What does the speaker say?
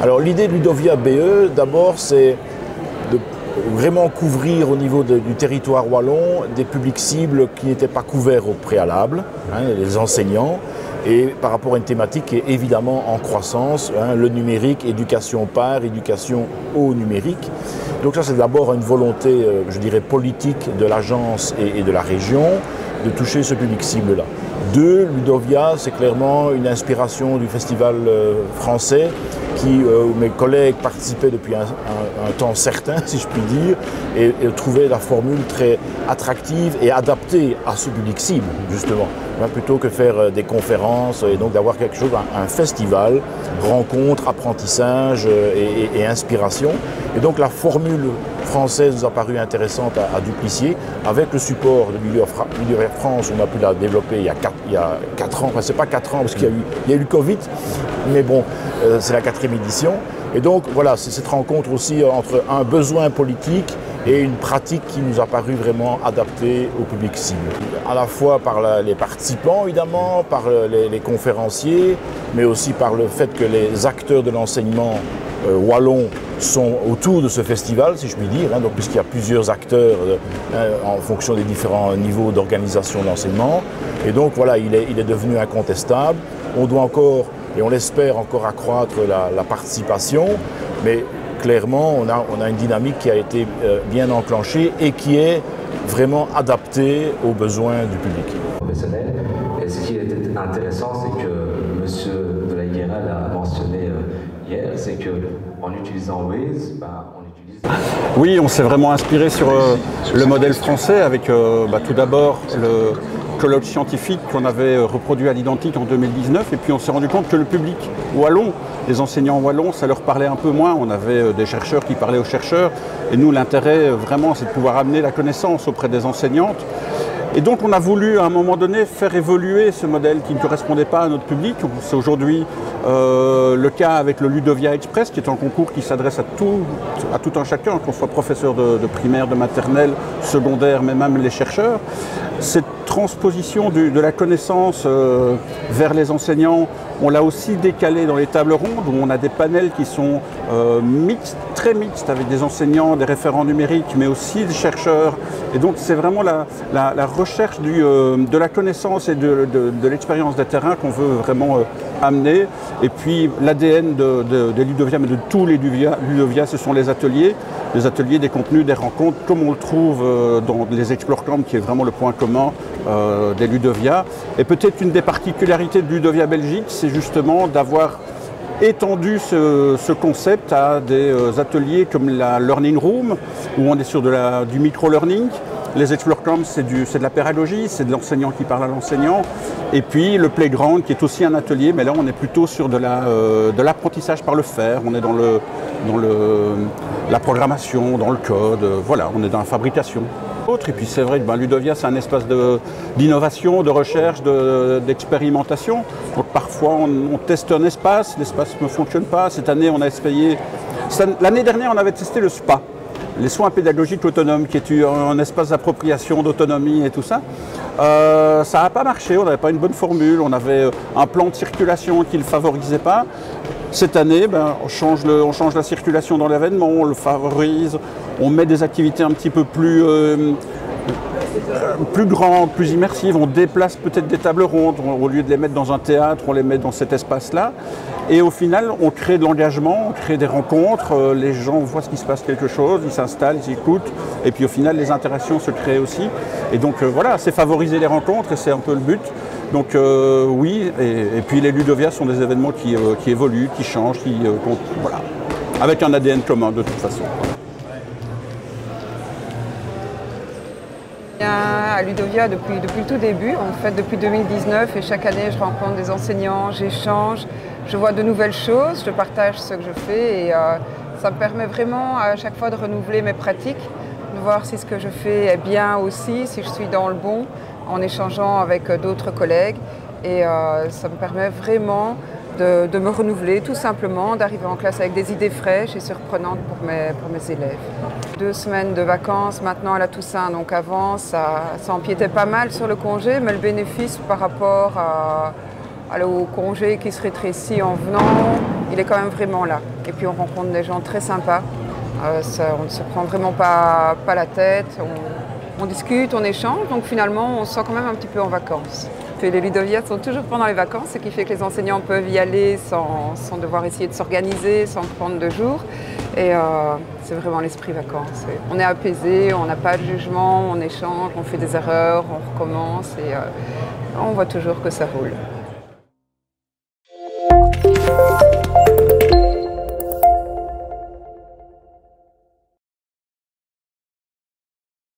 Alors l'idée de Ludovia BE, d'abord, c'est de vraiment couvrir au niveau du territoire wallon des publics cibles qui n'étaient pas couverts au préalable, les enseignants, et par rapport à une thématique qui est évidemment en croissance, le numérique, éducation par, éducation au numérique. Donc ça c'est d'abord une volonté, je dirais, politique de l'agence et de la région de toucher ce public cible-là. Deux, Ludovia, c'est clairement une inspiration du festival français où mes collègues participaient depuis un temps certain, si je puis dire, et trouvaient la formule très attractive et adaptée à ce public cible, justement. Plutôt que faire des conférences et donc d'avoir quelque chose, un festival, rencontre, apprentissage et inspiration. Et donc la formule française nous a paru intéressante à dupliquer avec le support de Ludovia France. On a pu la développer il y a 4 ans, enfin c'est pas 4 ans parce qu'il y a eu le Covid, mais bon, c'est la 4e édition. Et donc voilà, c'est cette rencontre aussi entre un besoin politique et une pratique qui nous a paru vraiment adaptée au public cible. À la fois par les participants évidemment, par les conférenciers, mais aussi par le fait que les acteurs de l'enseignement wallon sont autour de ce festival, si je puis dire, donc puisqu'il y a plusieurs acteurs en fonction des différents niveaux d'organisation de l'enseignement. Et donc voilà, il est devenu incontestable. On doit encore, et on l'espère encore, accroître la participation, mais clairement, on a une dynamique qui a été bien enclenchée et qui est vraiment adaptée aux besoins du public. Professionnel. Et ce qui était intéressant, c'est que M. de la Guéral a mentionné hier, c'est qu'en utilisant Waze, on utilise... Oui, on s'est vraiment inspiré sur le modèle français avec tout d'abord le colloque scientifique qu'on avait reproduit à l'identique en 2019, et puis on s'est rendu compte que le public wallon, les enseignants wallons, ça leur parlait un peu moins. On avait des chercheurs qui parlaient aux chercheurs, et nous l'intérêt vraiment c'est de pouvoir amener la connaissance auprès des enseignantes. Et donc on a voulu à un moment donné faire évoluer ce modèle qui ne correspondait pas à notre public. C'est aujourd'hui le cas avec le Ludovia Express, qui est un concours qui s'adresse à tout un chacun, qu'on soit professeur de primaire, de maternelle, secondaire, mais même les chercheurs. Cette transposition de la connaissance vers les enseignants, on l'a aussi décalé dans les tables rondes, où on a des panels qui sont mixtes, très mixtes, avec des enseignants, des référents numériques, mais aussi des chercheurs. Et donc c'est vraiment la recherche de la connaissance et de l'expérience des terrains qu'on veut vraiment amener. Et puis l'ADN des Ludovia, mais de tous les Ludovia, ce sont les ateliers, des contenus, des rencontres, comme on le trouve dans les Explore Camp, qui est vraiment le point commun des Ludovia. Et peut-être une des particularités de Ludovia Belgique, c'est justement d'avoir étendu ce concept à des ateliers comme la Learning Room, où on est sur du micro-learning. Les Explore Camp, c'est de la pédagogie, c'est de l'enseignant qui parle à l'enseignant. Et puis le Playground, qui est aussi un atelier, mais là on est plutôt sur de l'apprentissage par le faire. On est dans la programmation, dans le code, voilà, on est dans la fabrication. Et puis c'est vrai que Ludovia, c'est un espace d'innovation, de recherche, d'expérimentation. Donc parfois on teste un espace, l'espace ne fonctionne pas. Cette année on a essayé, l'année dernière on avait testé le SPA, les soins pédagogiques autonomes, qui est un espace d'appropriation, d'autonomie et tout ça. Ça n'a pas marché, on n'avait pas une bonne formule, on avait un plan de circulation qui ne le favorisait pas. Cette année, on change la circulation dans l'événement, on le favorise, on met des activités un petit peu plus grandes, plus immersives, on déplace peut-être des tables rondes, au lieu de les mettre dans un théâtre, on les met dans cet espace-là. Et au final, on crée de l'engagement, on crée des rencontres, les gens voient ce qui se passe quelque chose, ils s'installent, ils écoutent, et puis au final, les interactions se créent aussi. Et donc voilà, c'est favoriser les rencontres, et c'est un peu le but. Donc oui, et puis les Ludovia sont des événements qui évoluent, qui changent, voilà, avec un ADN commun de toute façon. À Ludovia depuis le tout début, en fait depuis 2019, et chaque année je rencontre des enseignants, j'échange, je vois de nouvelles choses, je partage ce que je fais, et ça me permet vraiment à chaque fois de renouveler mes pratiques, de voir si ce que je fais est bien aussi, si je suis dans le bon, en échangeant avec d'autres collègues, et ça me permet vraiment de me renouveler, tout simplement, d'arriver en classe avec des idées fraîches et surprenantes pour mes élèves. 2 semaines de vacances maintenant à la Toussaint, donc avant ça empiétait pas mal sur le congé, mais le bénéfice par rapport au congé qui se rétrécit en venant, il est quand même vraiment là. Et puis on rencontre des gens très sympas. On ne se prend vraiment pas la tête. On discute, on échange, donc finalement on se sent quand même un petit peu en vacances. Puis les Ludoviades sont toujours pendant les vacances, ce qui fait que les enseignants peuvent y aller sans devoir essayer de s'organiser, sans prendre de jours. Et c'est vraiment l'esprit vacances. On est apaisé, on n'a pas de jugement, on échange, on fait des erreurs, on recommence et on voit toujours que ça roule.